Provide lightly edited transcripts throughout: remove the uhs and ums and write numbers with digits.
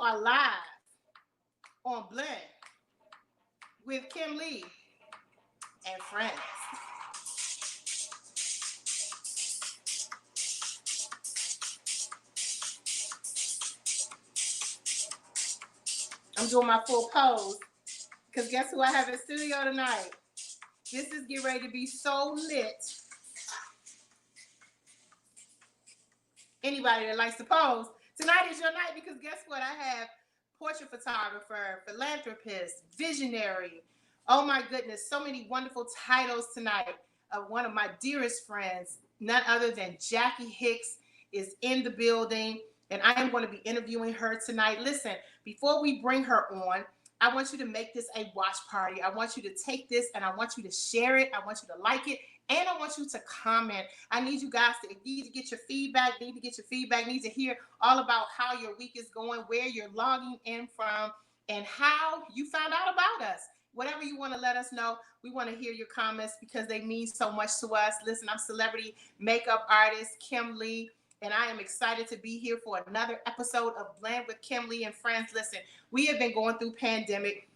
are live on Blend with Kim Lee and friends. I'm doing my full pose because guess who I have in studio tonight? This is getting ready to be so lit. Anybody that likes to pose, tonight is your night because guess what? I have portrait photographer, philanthropist, visionary. Oh my goodness, so many wonderful titles tonight. One of my dearest friends, none other than Jackie Hicks, is in the building, and I am going to be interviewing her tonight. Listen, before we bring her on, I want you to make this a watch party. I want you to take this and I want you to share it. I want you to like it. And I want you to comment. I need you guys to need to get your feedback, need to hear all about how your week is going, where you're logging in from, and how you found out about us. Whatever you want to let us know, we want to hear your comments because they mean so much to us. Listen, I'm celebrity makeup artist Kim Lee, and I am excited to be here for another episode of Blend with Kim Lee and Friends. Listen, we have been going through pandemic,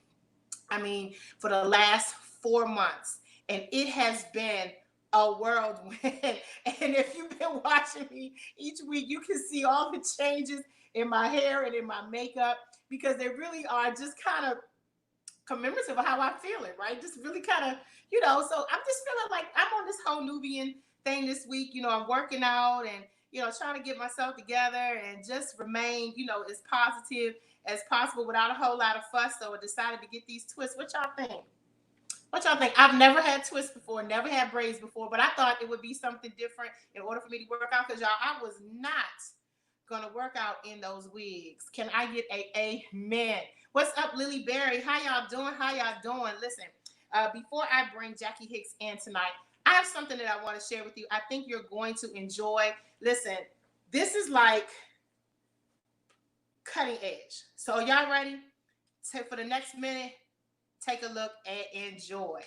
for the last 4 months. And it has been a whirlwind. And if you've been watching me each week, you can see all the changes in my hair and in my makeup because they really are just kind of commemorative of how I'm feeling, right? Just really kind of, so I'm just feeling like I'm on this whole Nubian thing this week. I'm working out and, trying to get myself together and just remain, as positive as possible without a whole lot of fuss. So I decided to get these twists. What y'all think? I've never had twists before, never had braids before, but I thought it would be something different in order for me to work out because, y'all, I was not going to work out in those wigs. Can I get a amen? What's up, Lily Berry? How y'all doing? Listen, before I bring Jackie Hicks in tonight, I have something that I want to share with you. I think you're going to enjoy. Listen, this is like cutting edge. So y'all ready? For the next minute, take a look and enjoy.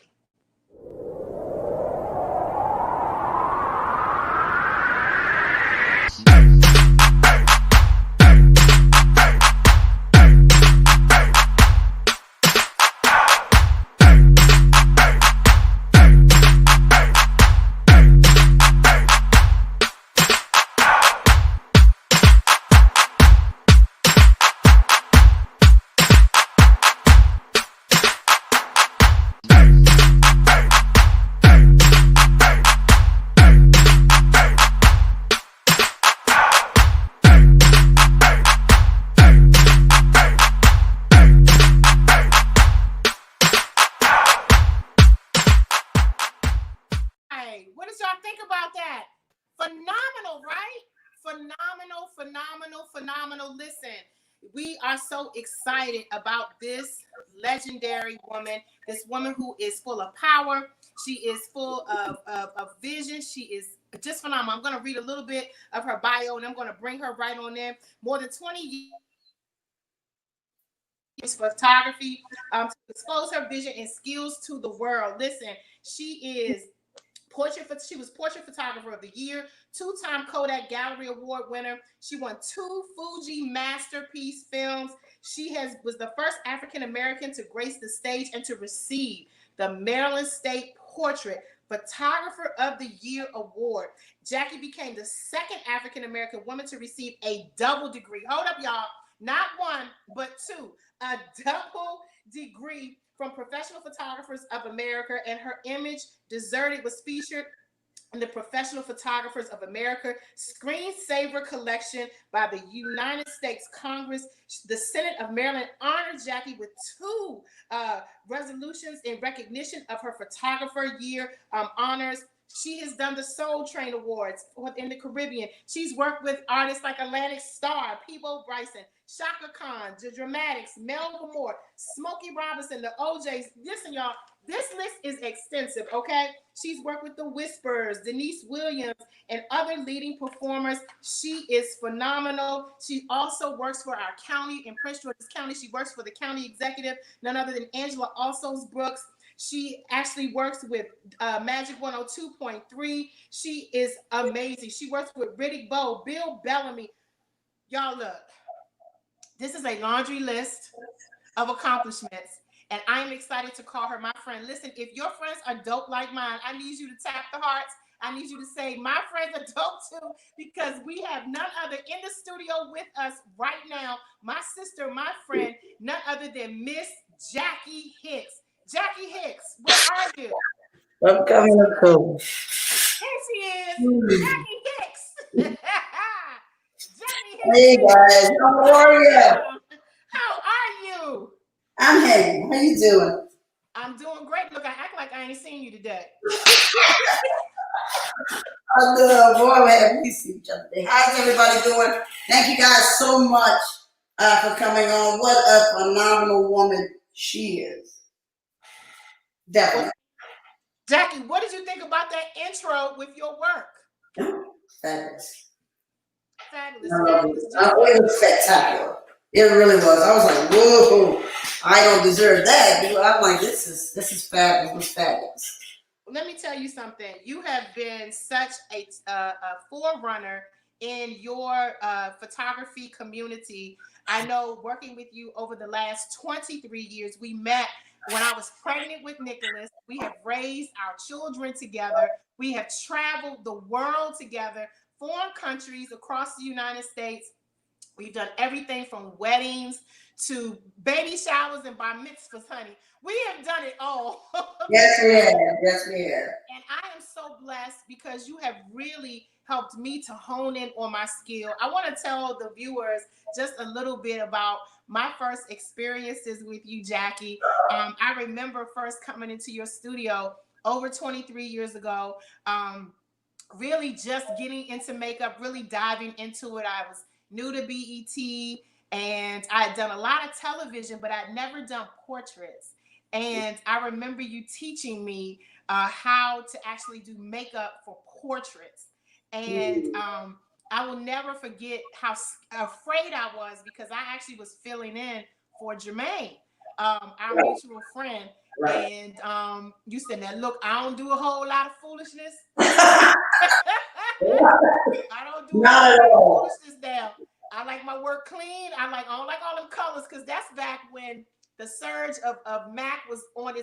Phenomenal. Listen, we are so excited about this legendary woman, this woman who is full of power. She is full of vision. She is just phenomenal. I'm going to read a little bit of her bio, and I'm going to bring her right on in. More than 20 years photography to expose her vision and skills to the world. Listen, she was Portrait Photographer of the Year, 2-time Kodak Gallery Award winner. She won 2 Fuji Masterpiece films. She was the first African American to grace the stage and to receive the Maryland State Portrait Photographer of the Year Award. Jackie became the second African American woman to receive a double degree. Hold up, y'all. Not one, but 2. A double degree from Professional Photographers of America, and her image, Deserted, was featured in the Professional Photographers of America Screensaver Collection by the United States Congress. The Senate of Maryland honored Jackie with 2 resolutions in recognition of her Photographer Year honors. She has done the Soul Train Awards in the Caribbean. She's worked with artists like Atlantic Starr, Peabo Bryson, Shaka Khan, The Dramatics, Melba Moore, Smokey Robinson, the OJs. Listen, y'all, this list is extensive, okay? She's worked with the Whispers, Denise Williams, and other leading performers. She is phenomenal. She also works for our county in Prince George's County. She works for the county executive, none other than Angela Alsos Brooks. She actually works with Magic 102.3. She is amazing. She works with Riddick Bowe, Bill Bellamy. Y'all look, This is a laundry list of accomplishments, and I am excited to call her my friend. Listen, if your friends are dope like mine, I need you to tap the hearts. I need you to say, my friends are dope too, because we have none other in the studio with us right now. My sister, my friend, none other than Miss Jackie Hicks. Jackie Hicks, where are you? I'm coming up cool. Here she is, Jackie Hicks. Jackie Hicks Hey is in the guys, how are you? building. How are you? I'm Henny. How you doing? I'm doing great. Look, I act like I ain't seen you today. I'm good. Boy, man, we see each other. How's everybody doing? Thank you guys so much for coming on. What a phenomenal woman she is. Well, Definitely. Jackie, what did you think about that intro with your work? Fabulous. Fabulous, fabulous. Just like It was spectacular. It really was. I was like, whoa, I don't deserve that. I'm like, this is fabulous. It was fabulous. let me tell you something. You have been such a forerunner in your photography community. I know working with you over the last 23 years, we met when I was pregnant with Nicholas. We have raised our children together. We have traveled the world together, foreign countries across the United States. We've done everything from weddings to baby showers and bar mitzvahs, honey. We have done it all. Yes, we have. Yes, we have. And I am so blessed because you have really helped me to hone in on my skill. I want to tell the viewers just a little bit about my first experiences with you, Jackie. I remember first coming into your studio over 23 years ago, really just getting into makeup, really diving into it. I was new to BET and I had done a lot of television, but I'd never done portraits. And I remember you teaching me how to actually do makeup for portraits. And I will never forget how afraid I was because I actually was filling in for Jermaine, our mutual friend. Right. And you said, "Now look, I don't do a whole lot of foolishness. I don't do a Not whole at lot of all. foolishness now. I like my work clean. I don't like all them colors because that's back when the surge of MAC was on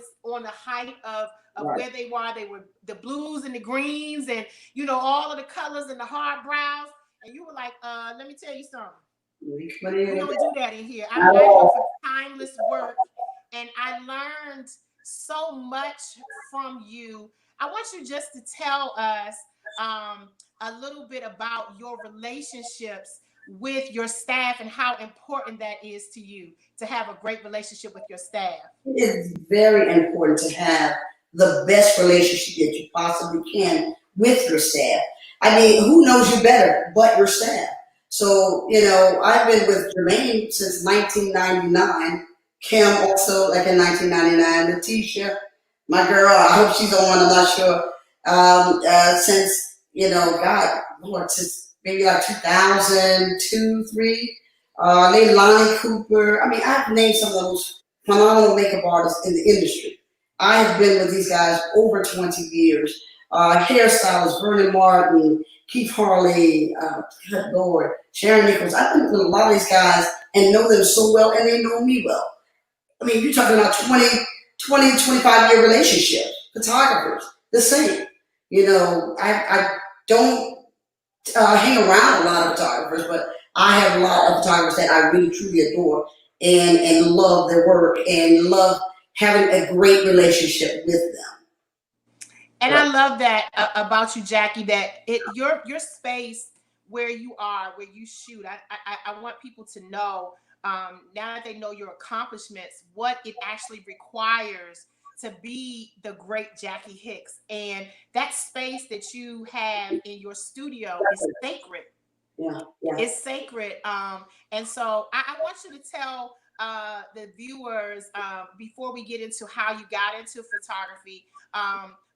the height of Right. where they were. They were the blues and the greens and all of the colors and the hard brows. And you were like, let me tell you something. We put in We with don't that. do that in here. Not at I look all. for timeless work, and I learned so much from you. I want you just to tell us a little bit about your relationships with your staff and how important that is to you to have a great relationship with your staff. It is very important to have the best relationship that you possibly can with your staff. I mean, who knows you better but your staff? So, I've been with Jermaine since 1999. Kim also, like in 1999. Letitia, my girl, I hope she's on, I'm not sure. Since, God, Lord, since maybe like 2002, 3. Lady Lonnie Cooper. I mean, I've named some of those phenomenal makeup artists in the industry. I've been with these guys over 20 years. Hairstylists, Vernon Martin, Keith Harley, good Lord, Sharon Nichols. I've been with a lot of these guys and know them so well, and they know me well. I mean, you're talking about 25-year relationships. Photographers, the same. I don't hang around a lot of photographers, but I have a lot of photographers that I really truly adore and love their work and love having a great relationship with them. And Right. I love that about you, Jackie. That your space where you are, where you shoot. I want people to know now that they know your accomplishments, what it actually requires to be the great Jackie Hicks. And that space that you have in your studio is sacred. Yeah, yeah. It's sacred. And so I want you to tell the viewers before we get into how you got into photography,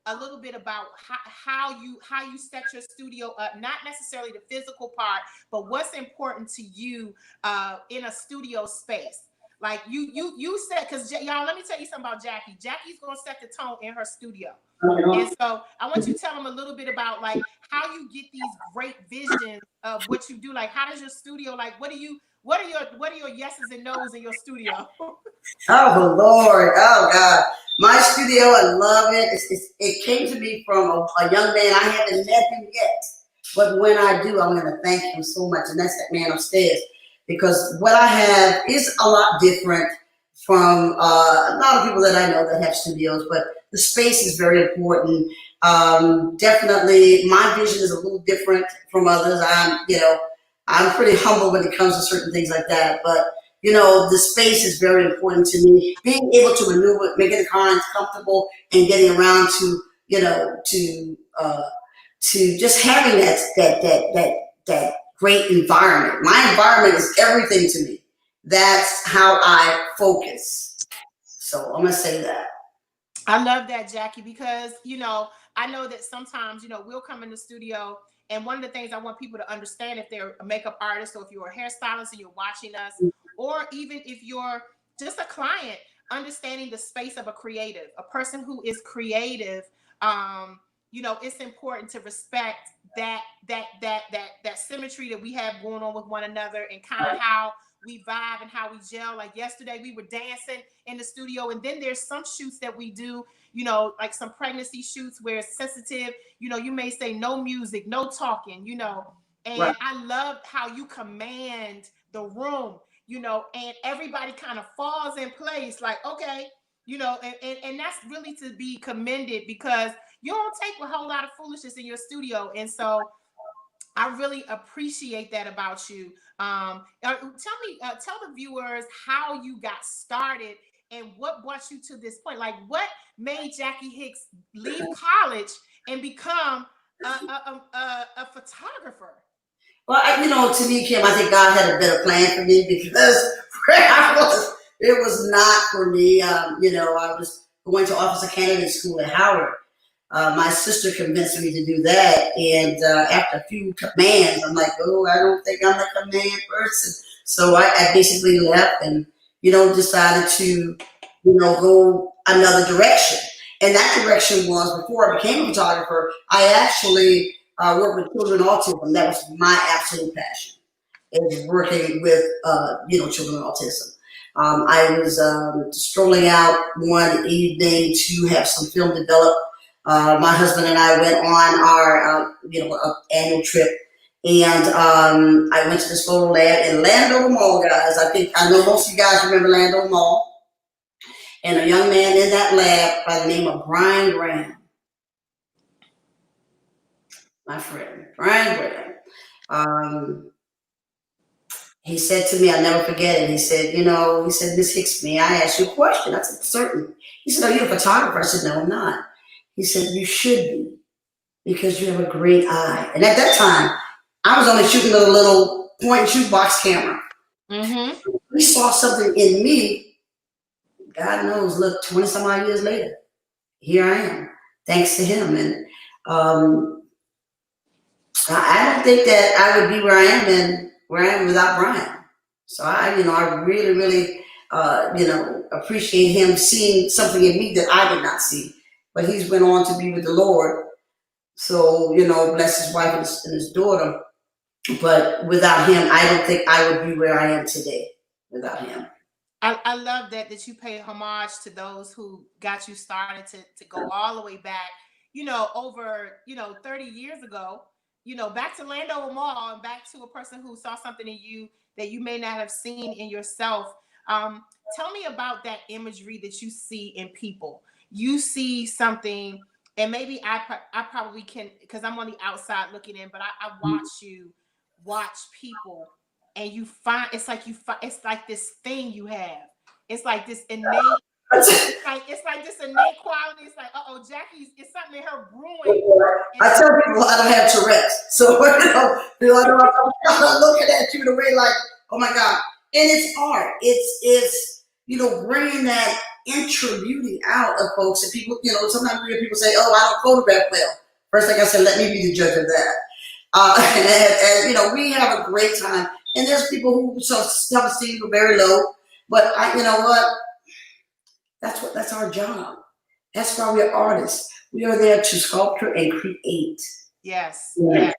a little bit about how you set your studio up, not necessarily the physical part, but what's important to you in a studio space. Like you said, because y'all, let me tell you something about Jackie. Jackie's gonna set the tone in her studio. And so I want you to tell them a little bit about like how you get these great visions of what you do. Like, how does your studio, like, What are your yeses and nos in your studio? Oh Lord, oh God. My studio, I love it. It came to me from a young man. I haven't met him yet, but when I do, I'm going to thank him so much. And that's that man upstairs, because what I have is a lot different from a lot of people that I know that have studios. But the space is very important. Definitely, my vision is a little different from others. I'm pretty humble when it comes to certain things like that, but the space is very important to me. Being able to maneuver, making the clients comfortable, and getting around to, to just having that great environment. My environment is everything to me. That's how I focus. So I'm gonna say that. I love that, Jackie, because I know that sometimes we'll come in the studio, and one of the things I want people to understand, if they're a makeup artist or if you're a hairstylist and you're watching us, or even if you're just a client, understanding the space of a creative, a person who is creative. It's important to respect that symmetry that we have going on with one another, and kind of how we vibe and how we gel. Like yesterday, we were dancing in the studio, and then there's some shoots that we do, like some pregnancy shoots where it's sensitive. You may say no music, no talking, and right. I love how you command the room, and everybody kind of falls in place, like, okay, and that's really to be commended, because you don't take a whole lot of foolishness in your studio. And so I really appreciate that about you. Tell the viewers how you got started and what brought you to this point. Like, what made Jackie Hicks leave college and become a photographer? Well, to me, Kim, I think God had a better plan for me, because where I was, it was not for me. I was going to Officer Candidate School at Howard. My sister convinced me to do that, and after a few commands, I'm like, oh, I don't think I'm a command person. So I basically left and, decided to, go another direction. And that direction was, before I became a photographer, I actually worked with children with autism. That was my absolute passion, is working with, children with autism. I was strolling out one evening to have some film developed. My husband and I went on our, annual trip, and I went to this photo lab in Landover Mall, guys. I know most of you guys remember Landover Mall. And a young man in that lab by the name of Brian Graham, my friend, Brian Graham. He said to me, I'll never forget it. He said, Miss Hicks, may I ask you a question? I said, certainly. He said, are you a photographer? I said, no, I'm not. He said, you should be, because you have a great eye. And at that time, I was only shooting with a little point and shoot box camera. Mm-hmm. He saw something in me. God knows, look, 20 some odd years later, here I am, thanks to him. And I don't think that I would be where I am without Brian. So I really, really, appreciate him seeing something in me that I did not see. But he's went on to be with the Lord. So, bless his wife and his daughter. But without him, I don't think I would be where I am today without him. I love that you pay homage to those who got you started, to go all the way back, over, 30 years ago, back to Landover Mall, and back to a person who saw something in you that you may not have seen in yourself. Tell me about that imagery that you see in people. You see something, and maybe I probably can, because I'm on the outside looking in, but I watch you watch people, and you find it's like this thing you have. It's like this innate. It's like this innate quality. It's like, it's something in her brewing. I tell people I don't have Tourette's, so I'm looking at you the way like, oh my God. And it's art. It's bringing that intra beauty out of folks. And people, sometimes we hear people say, oh, I don't photograph well. First thing I said, let me be the judge of that. And we have a great time. And there's people who self-esteem are very low, but you know what? That's our job. That's why we're artists. We are there to sculpture and create. Yes. Yeah.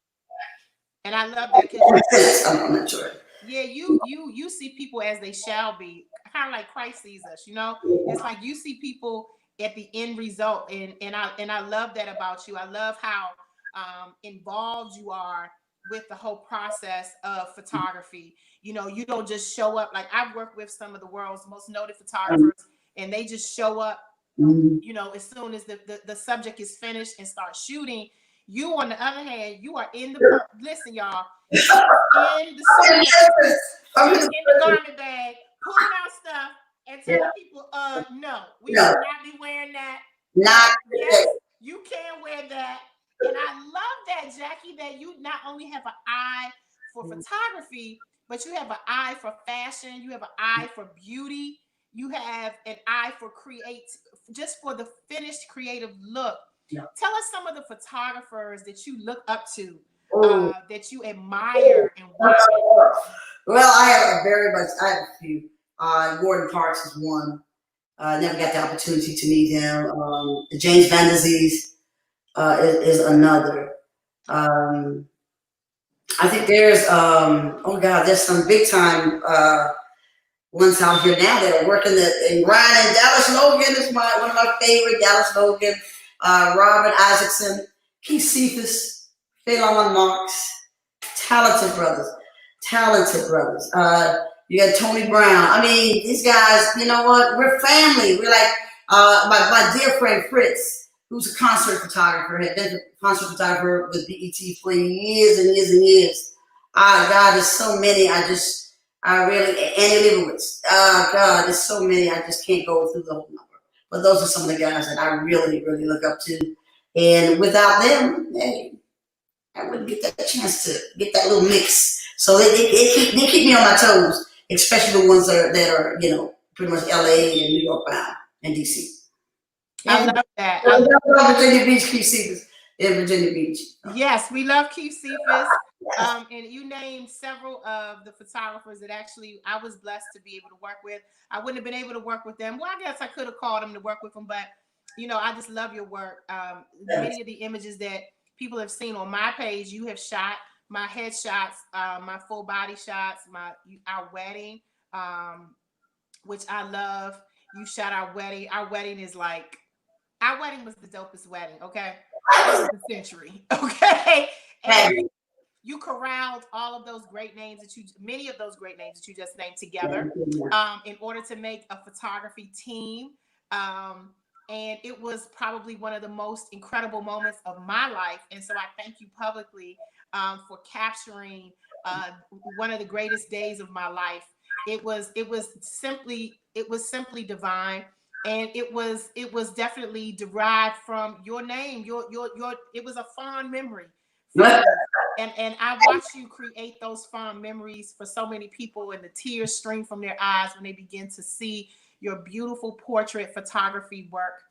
And I love that. I'm not sure. Yeah, you see people as they shall be, kind of like Christ sees us. It's like you see people at the end result, and I love that about you. I love how involved you are with the whole process of photography. You don't just show up. Like, I've worked with some of the world's most noted photographers, and they just show up. As soon as the subject is finished and start shooting. You, on the other hand, you are in the listen, y'all. You are in the suitcase, in the garment bag, pulling out stuff and telling people, no, we will not be wearing that. Not yes, you can wear that. And I love that, Jackie, that you not only have an eye for photography, but you have an eye for fashion. You have an eye for beauty. You have an eye for just for the finished creative look. Yeah. Tell us some of the photographers that you look up to, that you admire and why. Well, I have a few. Gordon Parks is one. Never got the opportunity to meet him. James Van Der Zees is another. I think there's there's some big time ones out here now that are working in Ryan and Dallas Logan is one of my favorite. Dallas Logan, Robert Isaacson, Keith Cephas, Phelan Marks, talented brothers. You got Tony Brown. I mean, these guys, you know what? We're family. We're like my dear friend Fritz, who's a concert photographer, had been a concert photographer with BET for years and years and years. God, there's so many. Annie Leibovitz. God, there's so many. I just can't go through the whole number. But those are some of the guys that I really, really look up to. And without them, hey, I wouldn't get that chance to get that little mix. So they keep me on my toes, especially the ones that are pretty much LA and New York bound and DC. I love that. I love Virginia Beach, Keith Cephas in Virginia Beach. Yes, we love Keith Cephas. Yes. And you named several of the photographers that actually I was blessed to be able to work with. I wouldn't have been able to work with them. Well, I guess I could have called them to work with them, but I just love your work. Many of the images that people have seen on my page, you have shot. My headshots, my full body shots, our wedding, which I love. You shot our wedding. Our wedding was the dopest wedding. Okay, of the century. Okay, and you corralled all of those great names many of those great names that you just named together, in order to make a photography team. And it was probably one of the most incredible moments of my life. And so I thank you publicly for capturing one of the greatest days of my life. It was simply divine, and it was definitely derived from your name. It was a fond memory. And I watched you create those fond memories for so many people, and the tears stream from their eyes when they begin to see your beautiful portrait photography work.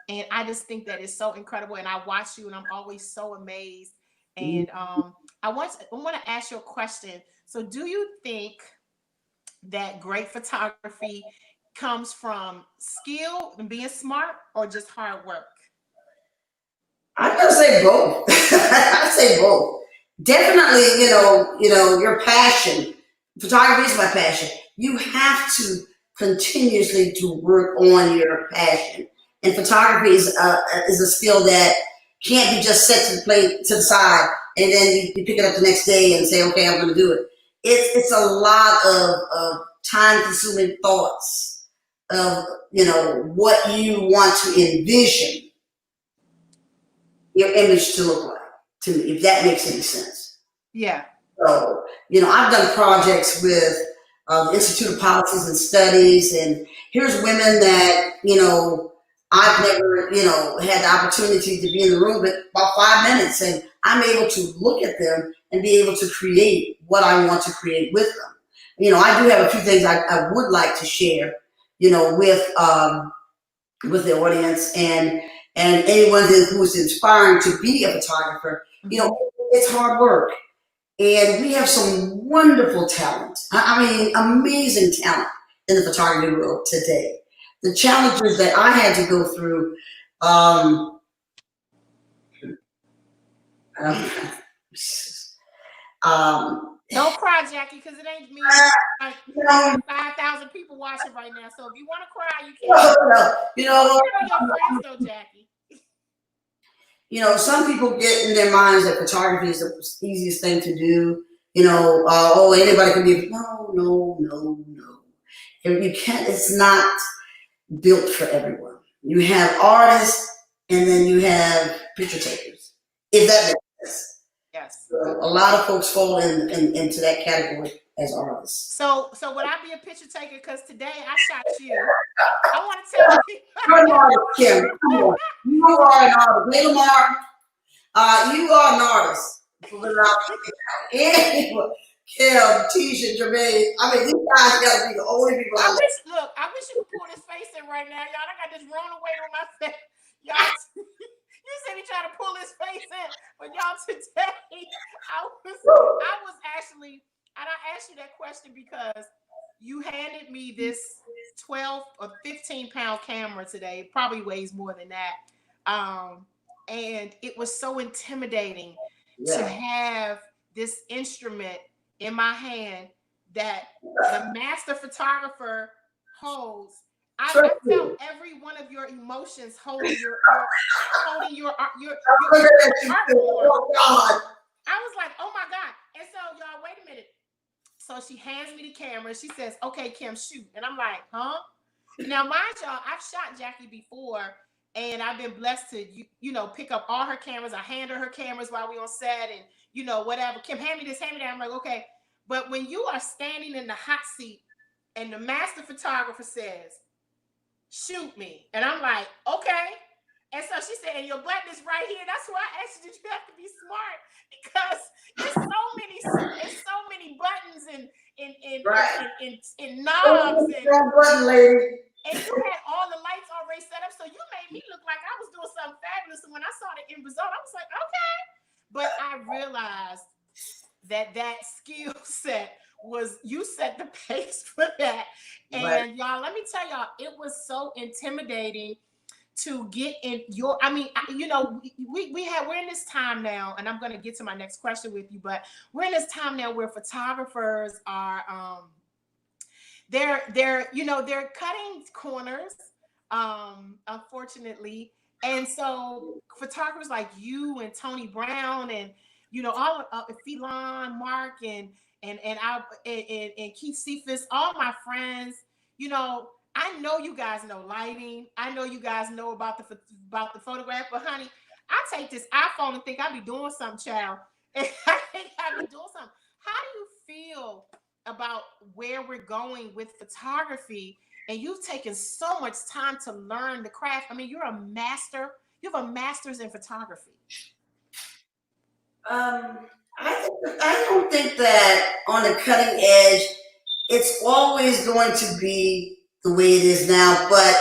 And I just think that is so incredible. And I watch you and I'm always so amazed. And I want to ask you a question. So do you think that great photography comes from skill and being smart, or just hard work? I'm gonna say both. I say both. Definitely, your passion. Photography is my passion. You have to continuously to work on your passion. And photography is a skill that can't be just set to the side and then you pick it up the next day and say, okay, I'm going to do it. It's a lot of time-consuming thoughts of what you want to envision your image to look like, to me, if that makes any sense. Yeah. So I've done projects with the Institute of Policies and Studies, and here's women that I've never had the opportunity to be in the room, but about 5 minutes, and I'm able to look at them and be able to create what I want to create with them. I do have a few things I would like to share, with the audience and anyone who's inspiring to be a photographer. It's hard work. And we have some wonderful talent. I mean, amazing talent in the photography world today. The challenges that I had to go through, Don't cry, Jackie, because it ain't me. Like, You know, 5,000 people watching right now. So if you want to cry, you can. you know, Your friends though, Jackie. some people get in their minds that photography is the easiest thing to do. Oh, anybody can be. No, no, no, no. You can't. It's not built for everyone. You have artists, and then you have picture takers. If that makes sense. Yes. So a lot of folks fall into that category as artists. So would I be a picture taker? Because today I shot you. I want to tell you. You're an artist, Kim. Come on. You are an artist. Hey, Lamar. You are an artist. Anyway, Kim, Tisha, Jermaine. I mean, these guys got to be the only people I Look, I wish you could pull this face in right now, y'all. I got this rolling weight on my face. Y'all, you said he tried to pull his face in, but y'all, today I was actually, and I asked you that question because you handed me this 12 or 15-pound camera today. It probably weighs more than that. And it was so intimidating to have this instrument in my hand that the master photographer holds. I felt every one of your emotions holding your artwork. I was like, oh my God. And so, y'all, wait a minute. So she hands me the camera. She says, okay, Kim, shoot. And I'm like, huh? Now, mind y'all, I've shot Jackie before, and I've been blessed to, pick up all her cameras. I hand her cameras while we on set and, whatever. Kim, hand me this, hand me that. I'm like, okay. But when you are standing in the hot seat and the master photographer says, shoot me. And I'm like, okay. And so she said, and your button is right here. That's why I asked you, did you have to be smart? Because it's so many buttons and knobs and you had all the lights already set up. So you made me look like I was doing something fabulous. And when I saw the end result, I was like, okay. But I realized that skill set was, you set the pace for that. And y'all, let me tell y'all, it was so intimidating to get in your, we're in this time now, and I'm going to get to my next question with you, but we're in this time now where photographers are, they're cutting corners, unfortunately. And so photographers like you and Tony Brown and, all Phelan, Mark and Keith Cephas, all my friends, I know you guys know lighting. I know you guys know about the photograph, but honey, I take this iPhone and think I be doing something, child. And I think I be doing something. How do you feel about where we're going with photography? And you've taken so much time to learn the craft. I mean, you're a master. You have a master's in photography. I don't think that on the cutting edge, it's always going to be the way it is now, but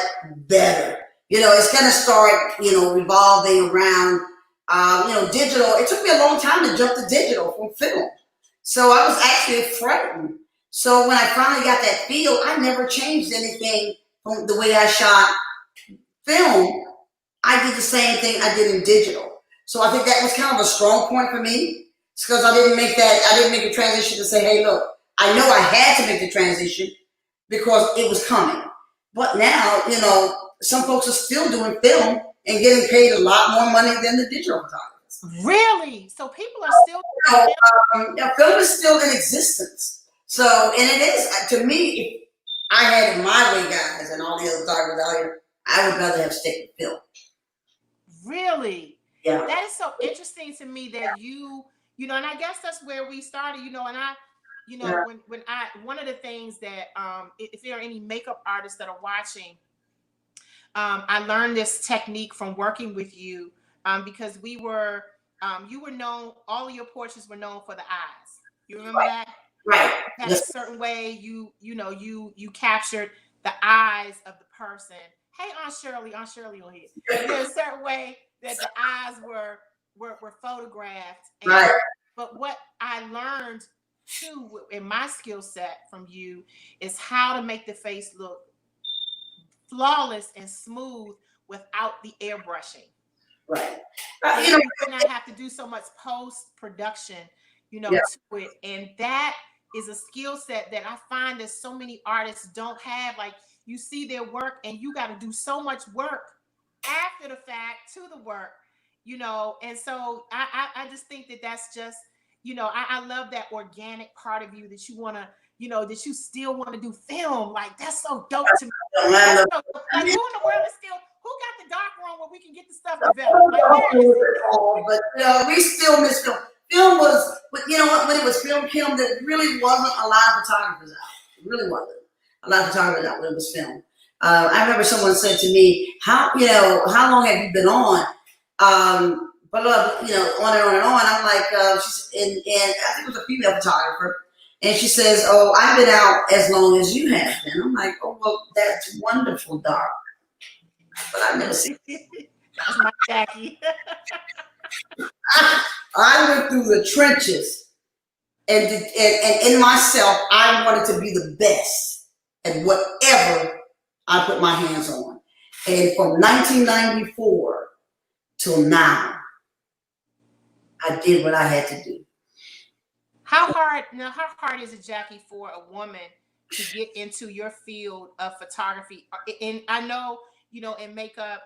better. It's going to start, revolving around, digital. It took me a long time to jump to digital from film. So I was actually frightened. So when I finally got that feel, I never changed anything from the way I shot film. I did the same thing I did in digital. So I think that was kind of a strong point for me. It's because I didn't make a transition to say, hey, look, I know I had to make the transition because it was coming. But now, some folks are still doing film and getting paid a lot more money than the digital photographers. Really? So people are still film is still in existence. So, and it is, to me, if I had it my way, guys, and all the other photographers out here, I would rather have stick with film. Really? Yeah. That is so interesting to me that and I guess that's where we started, and I, when one of the things that, if there are any makeup artists that are watching, I learned this technique from working with you, because you were known, all of your portraits were known for the eyes. You remember that? Right. Had a certain way you captured the eyes of the person. Hey, Aunt Shirley on here. There's a certain way that the eyes were photographed. Right. But what I learned too in my skill set from you is how to make the face look flawless and smooth without the airbrushing. Right. You did not have to do so much post-production. Yeah. to it. And that is a skill set that I find that so many artists don't have. Like, you see their work and you got to do so much work after the fact to the work, and so I just think that that's just, I love that organic part of you that you want to, that you still want to do film. Like, that's so dope to me. That's so dope. Like, who in the world is still, who got the dark room where we can get the stuff developed? Like, where is it? But we still miss film. Film was, but you know what? When it was film, there really wasn't a lot of photographers out. It really wasn't a lot of photographers out when it was film. I remember someone said to me, "How long have you been on?" But on and on and on. I'm like, and I think it was a female photographer, and she says, "Oh, I've been out as long as you have been." I'm like, "Oh, well, that's wonderful, darling, but I've never seen." That's my Jackie. I went through the trenches, and in myself, I wanted to be the best at whatever I put my hands on. And from 1994 till now, I did what I had to do. How hard is it, Jackie, for a woman to get into your field of photography? And I know, in makeup,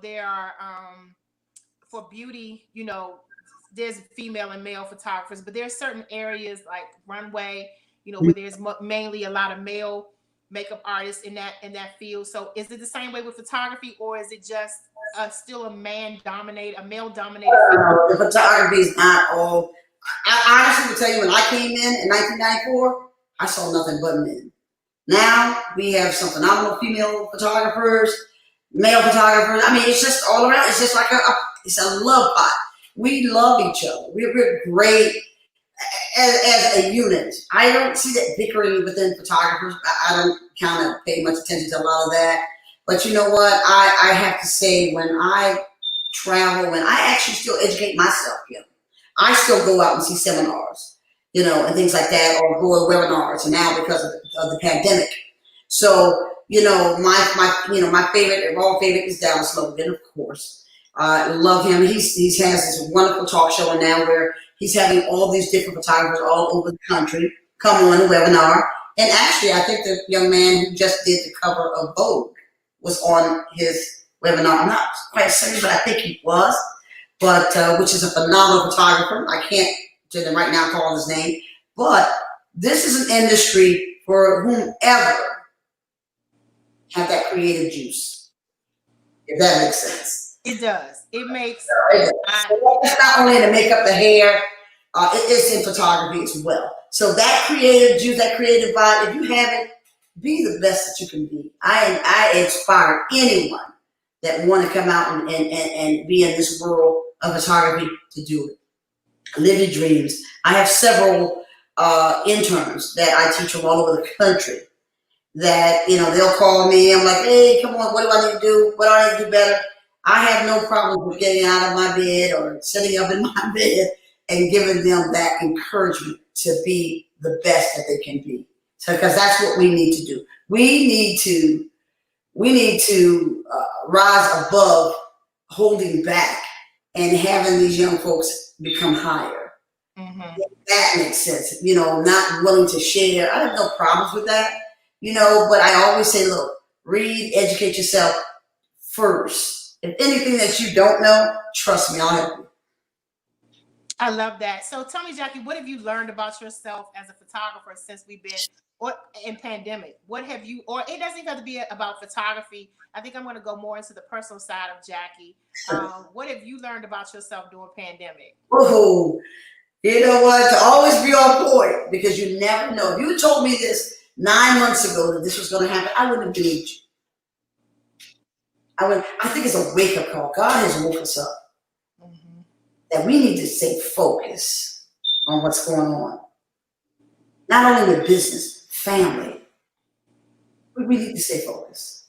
there are for beauty, there's female and male photographers, but there's certain areas like runway, where there's mainly a lot of male makeup artists in that field. So is it the same way with photography, or is it just still a male dominated The photography is not all. I honestly will tell you, when I came in 1994, I saw nothing but men. Now we have some phenomenal female photographers, male photographers. I mean, it's just all around. It's just like it's a love pot. We love each other. We're great as a unit. I don't see that bickering within photographers. I don't kind of pay much attention to a lot of that. But you know what? I have to say, when I travel, when I actually still educate myself, I still go out and see seminars, and things like that, or go to webinars. And now, because of the pandemic, so my favorite, of all favorite, is Dallas Logan, of course. I love him. He has this wonderful talk show now where he's having all these different photographers all over the country come on a webinar. And actually, I think the young man who just did the cover of Vogue was on his webinar. I'm not quite certain, but I think he was. But which is a phenomenal photographer. I can't right now call his name. But this is an industry for whomever have that creative juice, if that makes sense. It does. It makes. It's not only to make up the hair, it's in photography as well. So that creative juice, that creative vibe, if you have it, be the best that you can be. I inspire anyone that want to come out and be in this world of photography to do it. Live your dreams. I have several interns that I teach from all over the country that, they'll call me. I'm like, hey, come on, what do I need to do? What do I need to do better? I have no problem with getting out of my bed or sitting up in my bed and giving them that encouragement to be the best that they can be. So, because that's what we need to do. We need to rise above holding back and having these young folks become higher. Mm-hmm. That makes sense. Not willing to share. I have no problems with that. But I always say, look, read, educate yourself first. If anything that you don't know, trust me, I'll help you. I love that. So tell me, Jackie, what have you learned about yourself as a photographer since we've been in pandemic? What have you, or it doesn't even have to be about photography. I think I'm going to go more into the personal side of Jackie. What have you learned about yourself during pandemic? Oh, you know what? To always be on point, because you never know. If you told me this 9 months ago that this was going to happen, I wouldn't have believed you. I think it's a wake-up call. God has woke us up. Mm-hmm. That we need to stay focused on what's going on. Not only with business, family. We need to stay focused.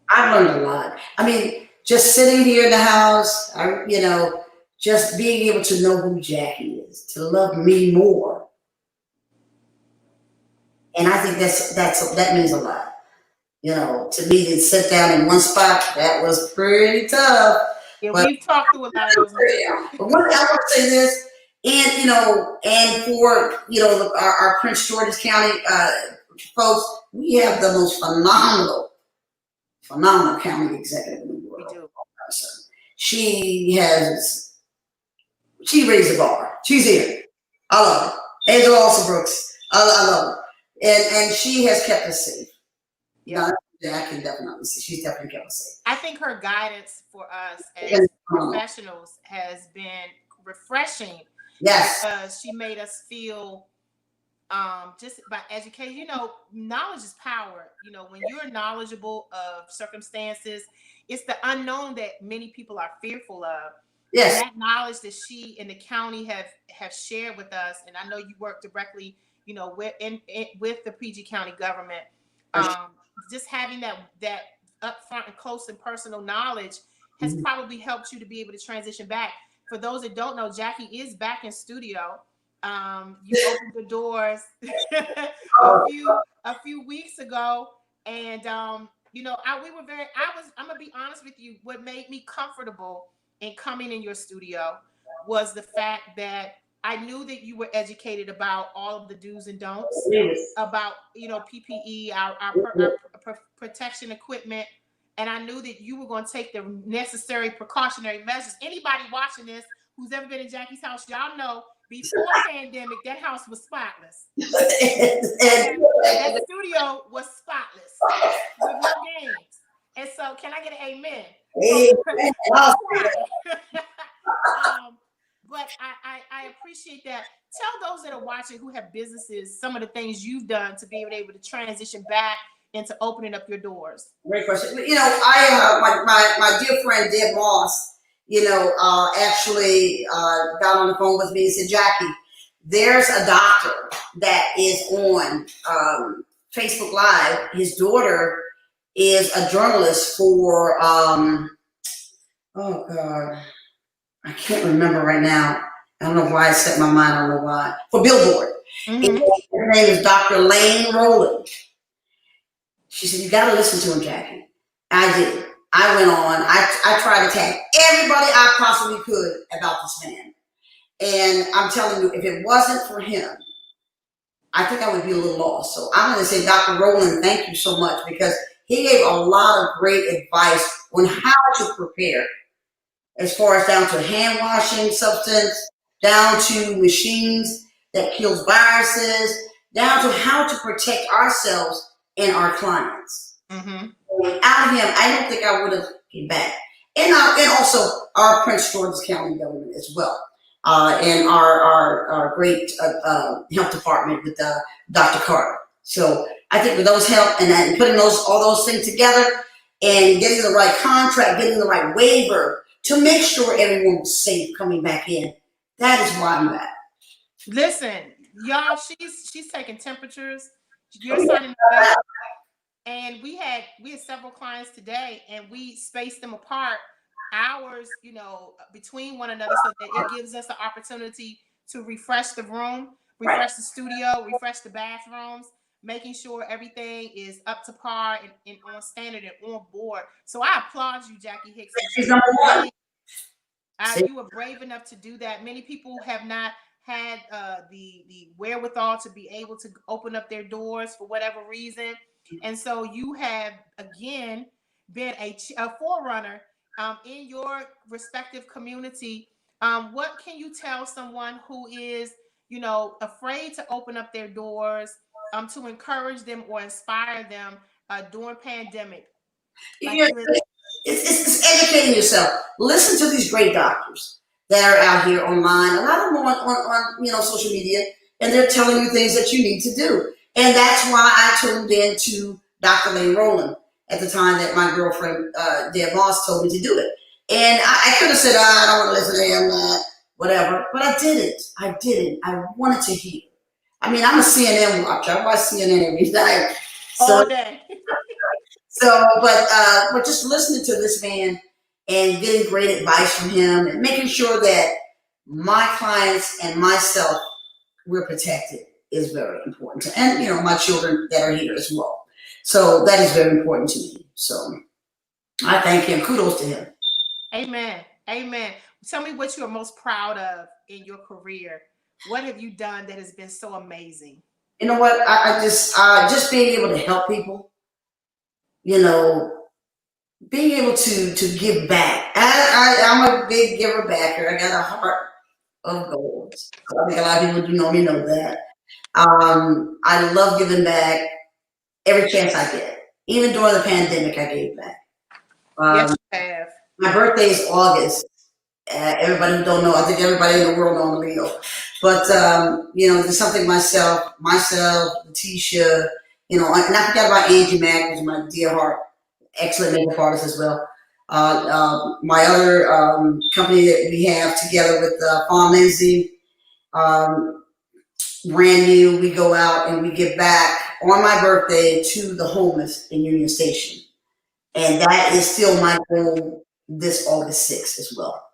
I've learned a lot. I mean, just sitting here in the house, just being able to know who Jackie is, to love me more. And I think that means a lot. To me, to sit down in one spot, that was pretty tough. Yeah, we've talked through a lot of those. But one thing I want to say this And, and for, our Prince George's County folks, we have the most phenomenal county executive in the We world. do. She raised the bar. She's here. I love it. Angela Olsen Brooks. I love it. And she has kept us safe. Yeah. I can definitely see. She's definitely kept us safe. I think her guidance for us as professionals has been refreshing. Yes. Because she made us feel just by education, knowledge is power. When you're knowledgeable of circumstances, it's the unknown that many people are fearful of. Yes. And that knowledge that she and the county have shared with us, and I know you work directly, with the PG County government. Just having that upfront and close and personal knowledge has probably helped you to be able to transition back. For those that don't know, Jackie is back in studio. You opened the doors a few weeks ago, and I'm gonna be honest with you. What made me comfortable in coming in your studio was the fact that I knew that you were educated about all of the do's and don'ts, about PPE, our protection equipment, and I knew that you were going to take the necessary precautionary measures. Anybody watching this who's ever been in Jackie's house, y'all know before pandemic that house was spotless. And that studio was spotless with no games. And so, can I get an amen? But I appreciate that. Tell those that are watching who have businesses some of the things you've done to be able to transition back into opening up your doors. Great question. My dear friend Deb Moss, actually got on the phone with me and said, Jackie, there's a doctor that is on Facebook Live. His daughter is a journalist for oh God, I can't remember right now. I don't know why I set my mind. I don't know why. For Billboard. Mm-hmm. Her name is Dr. Lane Rowland. She said, you got to listen to him, Jackie. I did. I went on. I tried to tag everybody I possibly could about this man. And I'm telling you, if it wasn't for him, I think I would be a little lost. So I'm going to say, Dr. Rowland, thank you so much, because he gave a lot of great advice on how to prepare, as far as down to hand washing substance, down to machines that kills viruses, down to how to protect ourselves and our clients. Mm-hmm. Without him, I don't think I would have came back. And also our Prince George's County government as well. And our great health department with Dr. Carter. So I think with those help and putting all those things together and getting the right contract, getting the right waiver to make sure everyone was safe coming back in. That is why I'm back. Listen, y'all, she's taking temperatures. You're signing up. And we had several clients today, and we spaced them apart hours, between one another, so that it gives us the opportunity to refresh the room, refresh the studio, refresh the bathrooms, making sure everything is up to par and on standard and on board. So I applaud you, Jackie Hicks. You were brave enough to do that. Many people have not had the wherewithal to be able to open up their doors for whatever reason. And so you have, again, been a forerunner in your respective community. What can you tell someone who is, afraid to open up their doors, to encourage them or inspire them during pandemic? It's educating yourself. Listen to these great doctors that are out here online. A lot of them on social media, and they're telling you things that you need to do. And that's why I tuned in to Dr. Lane Rowland at the time that my girlfriend, Deb Moss, told me to do it. And I could have said, I don't want to listen to him, whatever. But I didn't. I wanted to hear. I mean, I'm a CNN watcher. I watch CNN every night. All day. But just listening to this man and getting great advice from him and making sure that my clients and myself, we're protected, is very important. And, my children that are here as well. So that is very important to me. So I thank him. Kudos to him. Amen. Amen. Tell me what you're most proud of in your career. What have you done that has been so amazing? You know what? I just being able to help people. You know, being able to give back. I'm a big giver backer. I got a heart of gold. I think a lot of people do know me know that. I love giving back every chance I get. Even during the pandemic, I gave back. Yes, Um, you have. my birthday is August. Everybody who don't know, I think everybody in the world knows Leo. But you know, there's something myself, Letitia, you know, and I forgot about Angie Mack, who's my dear heart, excellent makeup artist as well. My other company that we have together with Fawn Lindsay, um, brand new. We go out and we give back on my birthday to the homeless in Union Station, and that is still my goal this August 6th as well.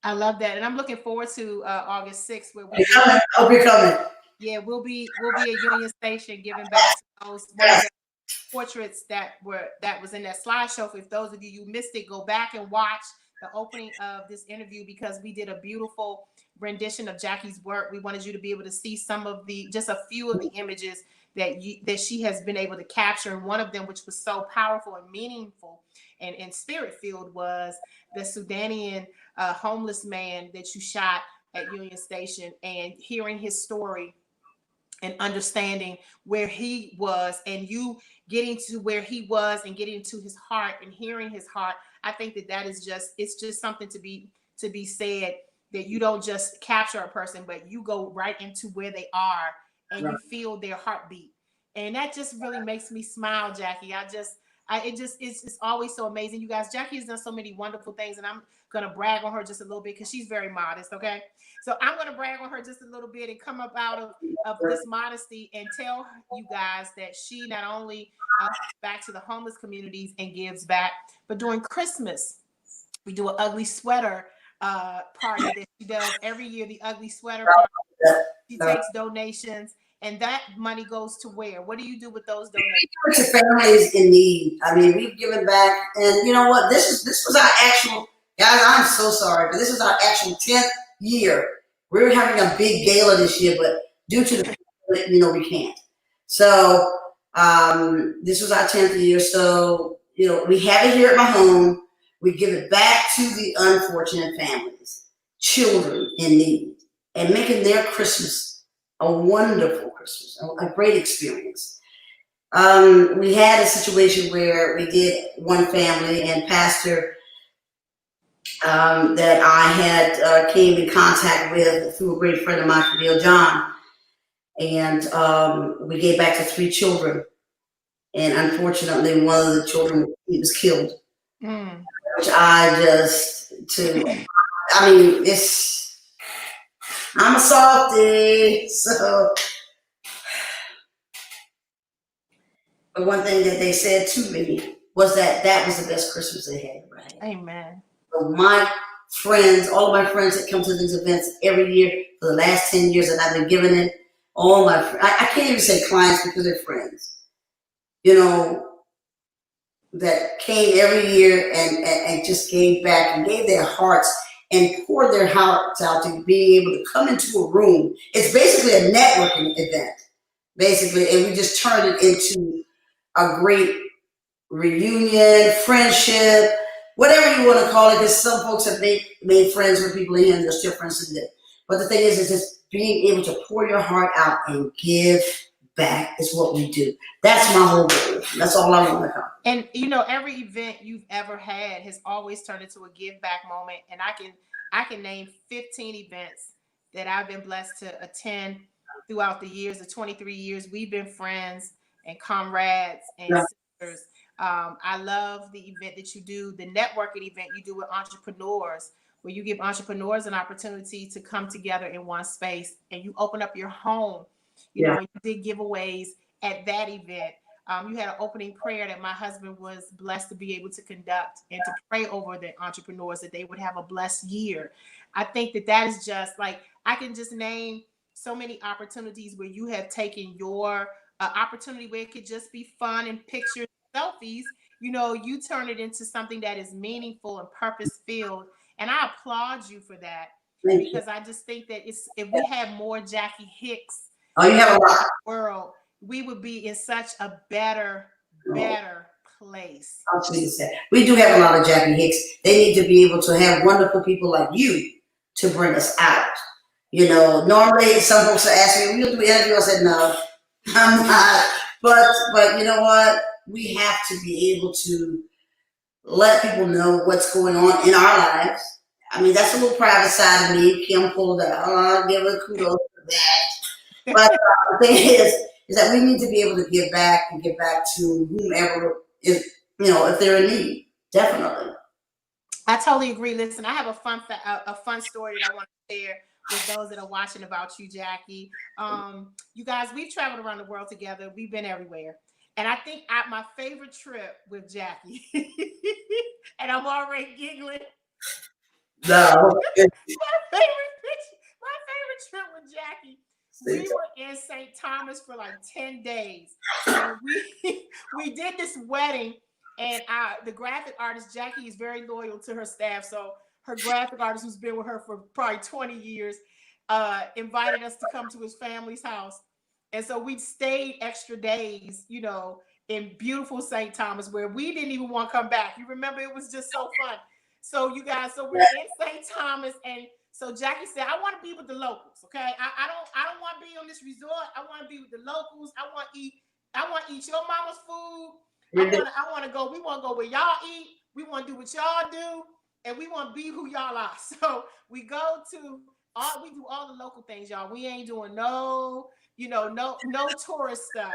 I love that, and I'm looking forward to August 6th, where we You're will. coming. I hope you're coming. Yeah, we'll be at Union Station giving back to those one of the portraits that was in that slideshow. If those of you missed it, go back and watch the opening of this interview because we did a beautiful rendition of Jackie's work. We wanted you to be able to see some of the just a few of the images that she has been able to capture. And one of them, which was so powerful and meaningful and spirit filled, was the Sudanian homeless man that you shot at Union Station, and hearing his story and understanding where he was, and you getting to where he was and getting to his heart and hearing his heart. I think that is just, it's just something to be said, that you don't just capture a person, but you go right into where they are and Right. you feel their heartbeat. And that just really makes me smile, Jackie. It's always so amazing. You guys, Jackie has done so many wonderful things, and I'm gonna brag on her just a little bit because she's very modest. Okay, so I'm gonna brag on her just a little bit and come up out of this modesty and tell you guys that she not only back to the homeless communities and gives back, but during Christmas we do an ugly sweater party that she does every year. The ugly sweater party. She takes donations, and that money goes to where? What do you do with those donations? To families in need. I mean, we've given back, and you know what? This was our actual guys. I'm so sorry, but this is our actual 10th year. We were having a big gala this year, but due to the we can't. So this was our 10th year. So we have it here at my home. We give it back to the unfortunate families, children in need, and making their Christmas a wonderful Christmas, a great experience. We had a situation where we did one family, and Pastor that I had came in contact with through a great friend of mine, Camille John, and we gave back to 3 children. And unfortunately, one of the children, he was killed, Mm. which I mean, I'm a softie, so. But one thing that they said to me was that was the best Christmas they had ever had. Amen. So my friends, all of my friends that come to these events every year for the last 10 years that I've been giving it, I can't even say clients because they're friends, that came every year and just gave back and gave their hearts and poured their hearts out to being able to come into a room. It's basically a networking event, basically, and we just turned it into a great reunion, friendship, whatever you want to call it, because some folks have made friends with people in here and they're still friends today. But the thing is just being able to pour your heart out and give back is what we do. That's my whole goal. That's all I want to accomplish. And every event you've ever had has always turned into a give back moment. And I can name 15 events that I've been blessed to attend throughout the years, the 23 years we've been friends and comrades and Yeah. sisters. I love the event that you do, the networking event you do with entrepreneurs, where you give entrepreneurs an opportunity to come together in one space, and you open up your home. Yeah. You did giveaways at that event. You had an opening prayer that my husband was blessed to be able to conduct and to pray over the entrepreneurs that they would have a blessed year. I think that is just like, I can just name so many opportunities where you have taken your opportunity where it could just be fun and pictures, selfies. You turn it into something that is meaningful and purpose filled, And I applaud you for that. Thank you. Because I just think that if we had more Jackie Hicks Oh, you have a in lot. the world, we would be in such a better place. I'll just say, we do have a lot of Jackie Hicks. They need to be able to have wonderful people like you to bring us out. You know, normally some folks ask me, "We'll do an interview." I said, "No, I'm not." But you know what? We have to be able to let people know what's going on in our lives. I mean, that's a little private side of me. Kim pulled out. I'll give her kudos for that. But the thing is that we need to be able to give back and give back to whomever is, you know, if they're in need. Definitely. I totally agree. Listen, I have a fun story that I want to share with those that are watching about you, Jackie. You guys, we've traveled around the world together. We've been everywhere. And I think my favorite trip with Jackie, and I'm already giggling. No. My favorite trip with Jackie. We were in St. Thomas for like 10 days. And we did this wedding, and the graphic artist, Jackie, is very loyal to her staff. So her graphic artist, who's been with her for probably 20 years, invited us to come to his family's house. And so we stayed extra days, you know, in beautiful St. Thomas, where we didn't even want to come back. You remember, it was just so fun. So you guys, so we're in St. Thomas, and so Jackie said, "I want to be with the locals, okay? I don't want to be on this resort. I want to be with the locals. I want to eat your mama's food. I want to go. We want to go where y'all eat. We want to do what y'all do, and we want to be who y'all are." So we do all the local things, y'all. We ain't doing no tourist stuff.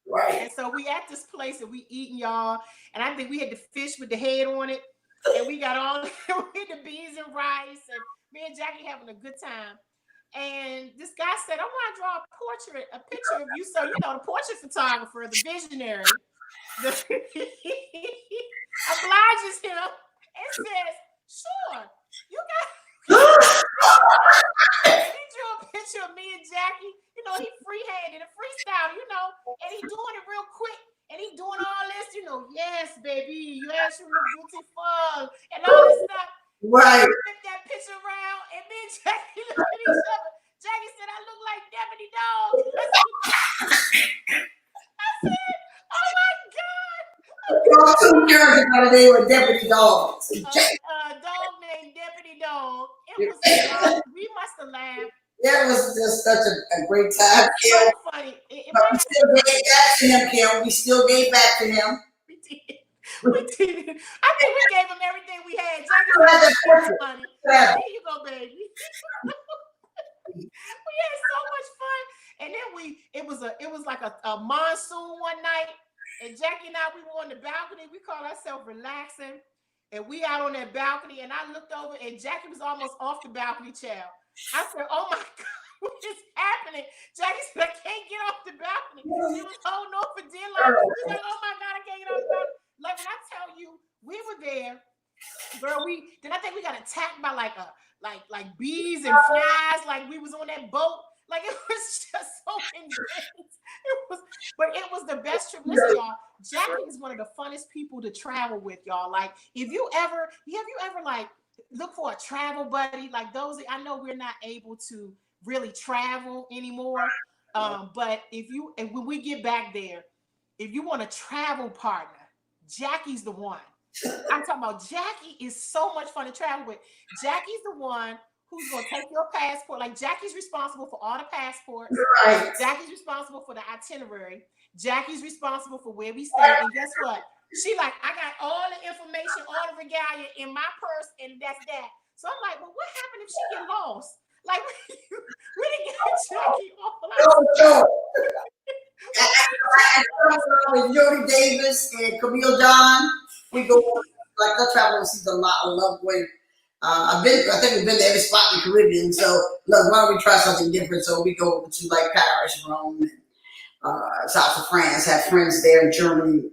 Right. And so we at this place and we eating, y'all. And I think we had the fish with the head on it. And we got all the beans and rice. And me and Jackie having a good time. And this guy said, "I want to draw a picture of you." So, you know, the portrait photographer, the visionary, obliges him and says, "Sure, you got." He drew a picture of me and Jackie. You know, he freehanded a freestyle, you know, and he doing it real quick. And he doing all this, you know, "Yes, baby, yes, you look beautiful," and all this stuff. Right. Flip that picture around, and me and Jackie look at each other. Jackie said, "I look like Deputy Dog." I said, "Oh my God." Two girls the other day with Deputy Dog. A dog named Deputy Dog. It was we must have laughed. That was just such a great time, Kim. So funny. But we still gave back to him, Kim. We still gave back to him. We did. I think we gave him everything we had. Jackie said, "Money. There you go, baby." We had so much fun. And then it was like a monsoon one night. And Jackie and I, we were on the balcony. We call ourselves relaxing. And we out on that balcony. And I looked over, and Jackie was almost off the balcony, child. I said, "Oh my God, what is happening?" Jackie said, "I can't get off the balcony." She was holding on for dear life. She was like, "Oh my God, I can't get off the balcony." Like, when I tell you, we were there, girl. I think we got attacked by like bees and flies. Like, we was on that boat. Like, it was just so intense. It was the best trip. Listen, y'all, Jackie is one of the funnest people to travel with, y'all. Like, have you ever like look for a travel buddy? Like, those, I know we're not able to really travel anymore. But when we get back there, if you want a travel partner, Jackie's the one. I'm talking about Jackie is so much fun to travel with. Jackie's the one who's going to take your passport. Like, Jackie's responsible for all the passports. Right. Jackie's responsible for the itinerary. Jackie's responsible for where we stay. And guess what? She like, "I got all the information, all the regalia in my purse, and that's that." So I'm like, "Well, what happened if she get lost?" Like, we didn't get Jackie all. With Jody Davis and Camille John, we go like I travel overseas a lot. I love going. I think we've been to every spot in the Caribbean. So look, why don't we try something different? So we go to like Paris, Rome, and south of France. Have friends there in Germany.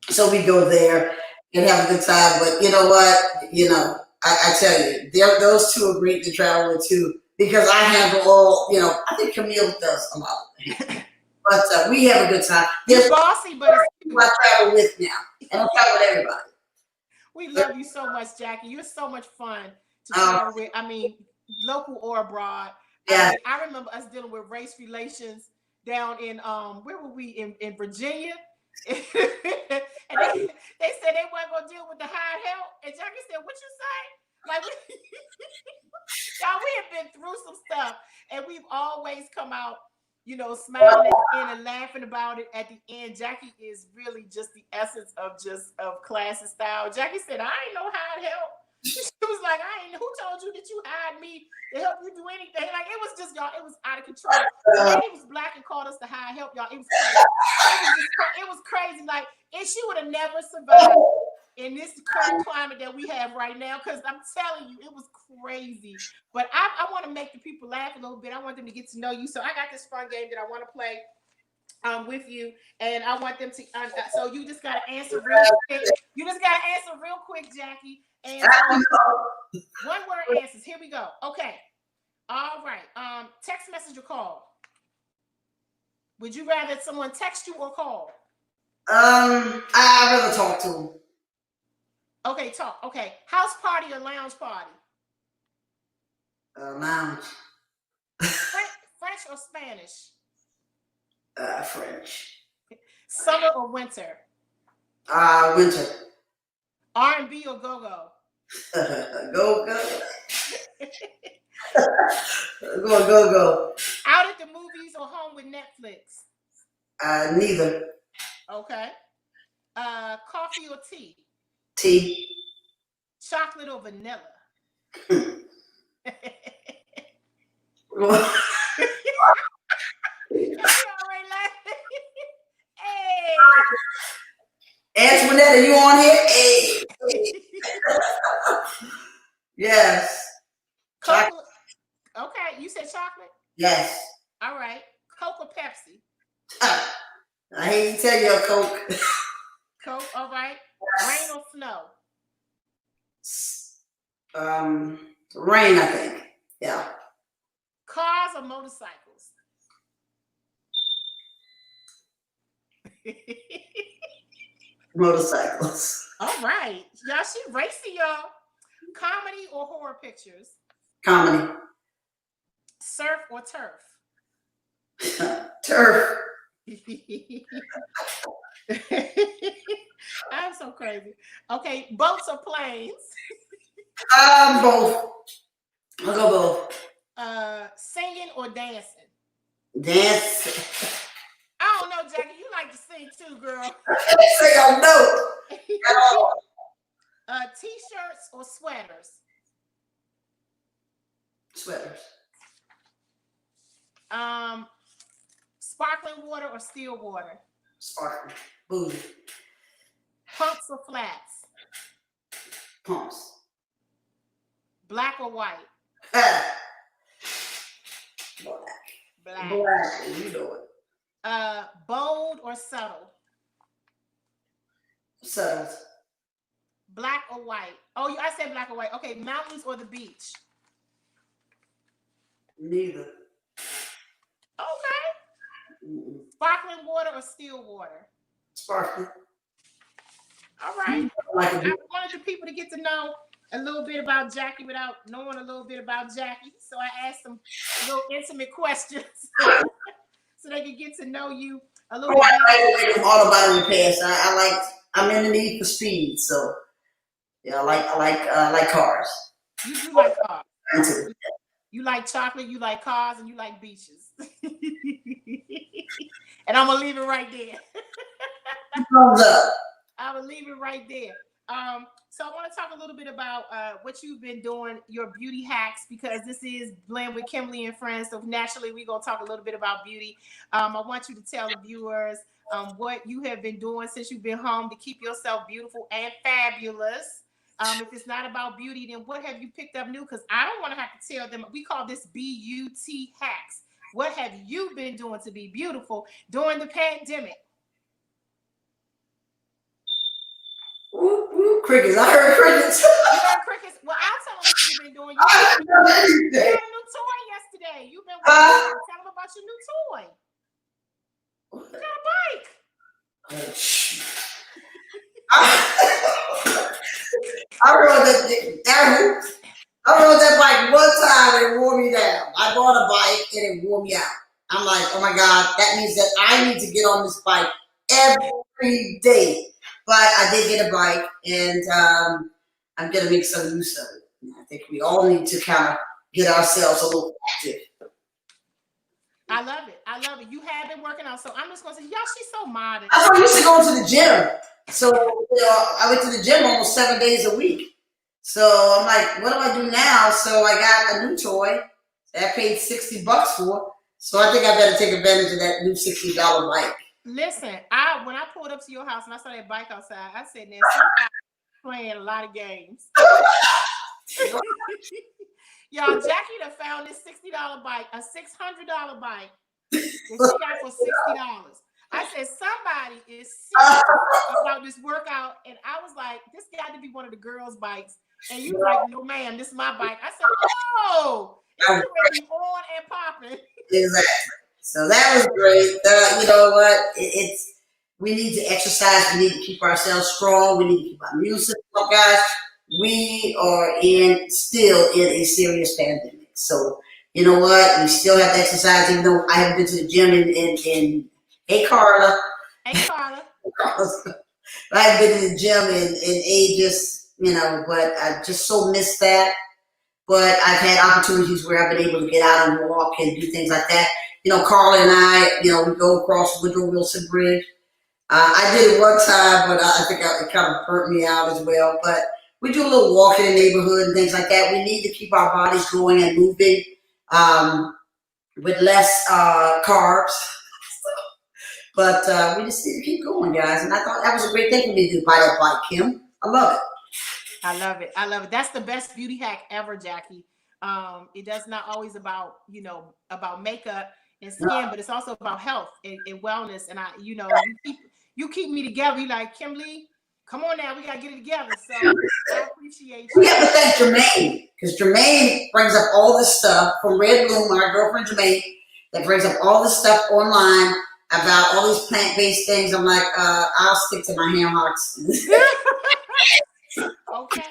So we go there and have a good time. But you know what? You know, I tell you, those two are great to travel with too, because I handle all. You know, I think Camille does a lot of things. But we have a good time. There's bossy, but people I travel with now, and I travel with everybody. We love you so much, Jackie. You're so much fun to travel with. I mean, local or abroad. Yeah. I mean, I remember us dealing with race relations down in where were we in Virginia? And they said they weren't gonna deal with the hard help. And Jackie said, "What you say?" Like, y'all, we have been through some stuff, and we've always come out, you know, smiling at the end and laughing about it at the end. Jackie is really just the essence of class and style. Jackie said, "I ain't know how to help." She was like, "I ain't. Who told you that you hired me to help you do anything?" Like, it was just, y'all. It was out of control. The lady was black and called us to hire help, y'all. It was crazy. It was crazy. Like, and she would have never survived in this current climate that we have right now, because I'm telling you, it was crazy. But I want to make the people laugh a little bit. I want them to get to know you. So I got this fun game that I want to play with you, and I want them to. So you just gotta answer real quick. You just gotta answer real quick, Jackie. And one word answers. Here we go. Okay. All right. Text message or call? Would you rather someone text you or call? I'd rather talk to him. Okay, talk. Okay. House party or lounge party? Lounge. French or Spanish? French. Summer or winter? Winter. R&B or go-go? Go. Go. Out at the movies or home with Netflix? Neither. Okay. Coffee or tea? Tea. Chocolate or vanilla? Hey. Antoinette, are you on here? Hey. Yes. Chocolate. Okay, you said chocolate? Yes. All right. Coke or Pepsi? I hate to tell you a Coke. Coke, all right. Rain or snow? Rain, I think. Yeah. Cars or motorcycles? Motorcycles. All right. Y'all, she racy, y'all. Comedy or horror pictures? Comedy. Surf or turf? Turf. I'm so crazy. Okay, boats or planes? Both. I'll go both. Singing or dancing? Dance. I don't know, Jackie. You like to sing too, girl. Say I know. At all. T-shirts or sweaters? Sweaters. Sparkling water or still water? Sparkling. Booty. Pumps or flats? Pumps. Black or white? Black. You know it. Bold or subtle? Subtle. Black or white? Oh, I said black or white. Okay, mountains or the beach? Neither. Okay. Sparkling water or still water? Sparkling. All right. Like I wanted the people to get to know a little bit about Jackie without knowing a little bit about Jackie. So I asked some little intimate questions so they could get to know you a little bit. I like all about repairs. I'm in the need for speed, so yeah, I like cars. You do like cars. I do. You like chocolate, you like cars, and you like beaches. And I'm gonna leave it right there. Thumbs up. I will leave it right there. So I want to talk a little bit about what you've been doing, your beauty hacks, because this is Blend with Kimberly and Friends. So naturally, we're going to talk a little bit about beauty. I want you to tell the viewers what you have been doing since you've been home to keep yourself beautiful and fabulous. If it's not about beauty, then what have you picked up new? Because I don't want to have to tell them. We call this BUT hacks. What have you been doing to be beautiful during the pandemic? Ooh, crickets. I heard crickets. You heard crickets? Well, I'll tell them what you've been doing. You got a new toy yesterday. You've been working. Tell them about your new toy. You got a bike. I rode I rode that bike one time and it wore me down. I bought a bike and it wore me out. I'm like, oh my God, that means that I need to get on this bike every day. But I did get a bike and I'm going to make some use of it. I think we all need to kind of get ourselves a little active. I love it. I love it. You have been working out. So I'm just going to say, y'all, she's so modest. I used to go to the gym. So, I went to the gym almost 7 days a week. So I'm like, what do I do now? So I got a new toy that I paid $60 for. So I think I better take advantage of that new $60 bike. Listen, when I pulled up to your house and I saw that bike outside, I said, "Now somebody's playing a lot of games." Y'all, Jackie done found this $60 bike, a $600 bike that she got for $60. I said, somebody is serious about this workout. And I was like, this got to be one of the girls' bikes. And you were like, no, ma'am, this is my bike. I said, oh, it's already on and popping. Exactly. So that was great. You know what? We need to exercise. We need to keep ourselves strong. We need to keep our immune system up, guys. We are still in a serious pandemic. So you know what? We still have to exercise, even though I haven't been to the gym in hey Carla. Hey Carla. I haven't been to the gym in ages, you know, but I just so missed that. But I've had opportunities where I've been able to get out and walk and do things like that. You know, Carla and I, you know, we go across Woodrow Wilson Bridge. I did it one time, but I think it kind of hurt me out as well. But we do a little walking in the neighborhood and things like that. We need to keep our bodies going and moving with less carbs. But we just need to keep going, guys. And I thought that was a great thing for me to do, buy that bike, Kim. I love it. I love it. I love it. That's the best beauty hack ever, Jackie. It does not always about, you know, about makeup and skin, but it's also about health and wellness. And you keep me together. You like, Kimberly, come on now, we gotta get it together. So I appreciate you. We have to thank Jermaine, because Jermaine brings up all this stuff from Red Bloom, our girlfriend Jermaine, that brings up all this stuff online about all these plant-based things. I'm like, I'll stick to my ham hocks. Okay.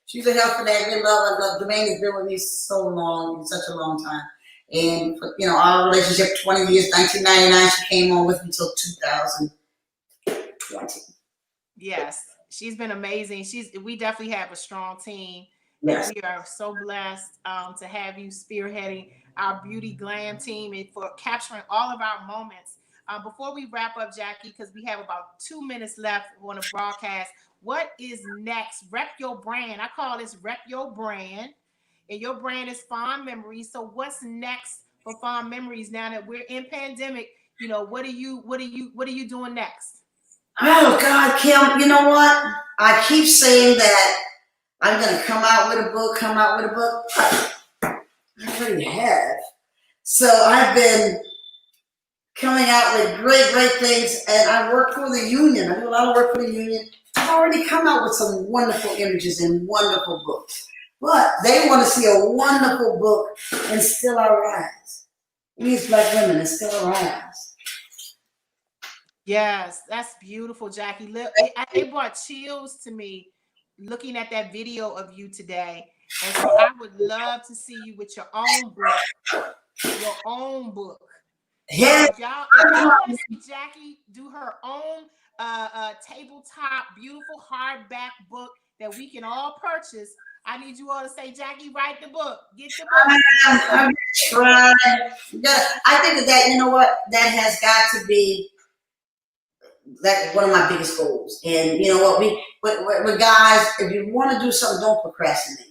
She's a health fanatic. We love her. Jermaine has been with me so long, such a long time. And, you know, our relationship, 20 years, 1999, she came on with me until 2020. Yes, she's been amazing. We definitely have a strong team. Yes. We are so blessed to have you spearheading our Beauty Glam team and for capturing all of our moments. Before we wrap up, Jackie, because we have about 2 minutes left on the broadcast, what is next? Rep your brand. I call this Rep Your Brand, and your brand is Fond Memories. So what's next for Fond Memories now that we're in pandemic? You know, what are you doing next? Oh God, Kim, you know what? I keep saying that I'm gonna come out with a book. I already have. So I've been coming out with great things, and I work for the union. I do a lot of work for the union. I've already come out with some wonderful images and wonderful books. But they want to see a wonderful book and still our eyes. We as Black women and still our eyes. Yes, that's beautiful, Jackie. Look, it brought chills to me looking at that video of you today. And so I would love to see you with your own book. Your own book. Yeah. If y'all want to see Jackie do her own tabletop, beautiful hardback book that we can all purchase, I need you all to say, Jackie, write the book. Get the book. I'm trying. I think that, you know what, that has got to be one of my biggest goals. And you know what, with guys, if you want to do something, don't procrastinate.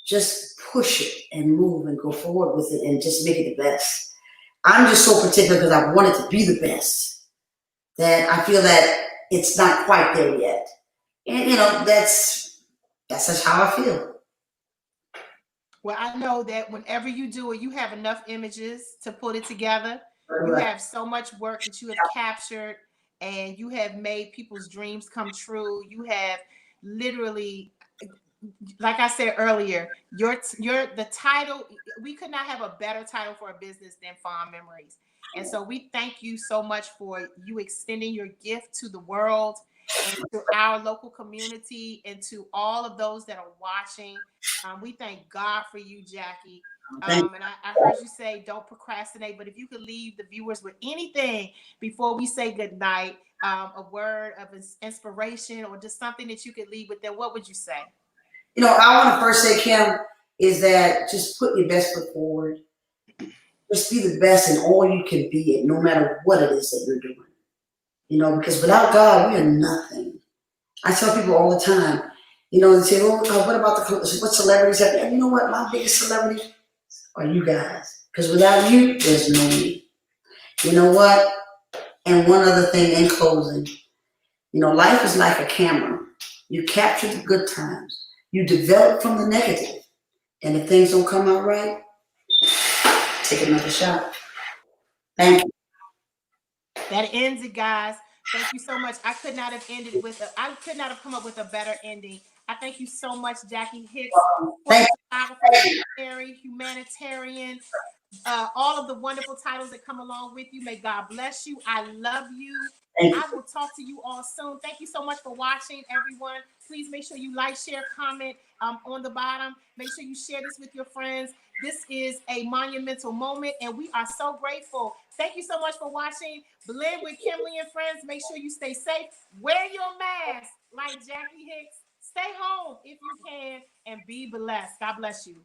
Just push it and move and go forward with it and just make it the best. I'm just so particular because I want it to be the best that I feel that it's not quite there yet. And you know, that's just how I feel. Well, I know that whenever you do it, you have enough images to put it together. Right. You have so much work that you have captured, and you have made people's dreams come true. You have literally, like I said earlier, the title, we could not have a better title for a business than Fond Memories. And so we thank you so much for you extending your gift to the world and to our local community and to all of those that are watching. We thank God for you, Jackie. And I heard you say don't procrastinate, but if you could leave the viewers with anything before we say good night, a word of inspiration or just something that you could leave with them, what would you say? You know, I want to first say, Kim, is that just put your best foot forward. Just be the best in all you can be, and no matter what it is that you're doing. You know, because without God, we are nothing. I tell people all the time, you know, they say, "Oh, what about what celebrities have?" And you know what? My biggest celebrity are you guys. Because without you, there's no me. You know what? And one other thing in closing, you know, life is like a camera. You capture the good times. You develop from the negative. And if things don't come out right, take another shot. Thank you. That ends it, guys. Thank you so much. I could not have I could not have come up with a better ending. I thank you so much, Jackie Hicks, Thank photographer, humanitarian, all of the wonderful titles that come along with you. May God bless you. I love you. you. I will talk to you all soon. Thank you so much for watching, everyone. Please make sure you like, share, comment on the bottom. Make sure you share this with your friends. This is a monumental moment, and we are so grateful. Thank you so much for watching. Blend with Kimberly and friends. Make sure you stay safe. Wear your mask like Jackie Hicks. Stay home if you can, and be blessed. God bless you.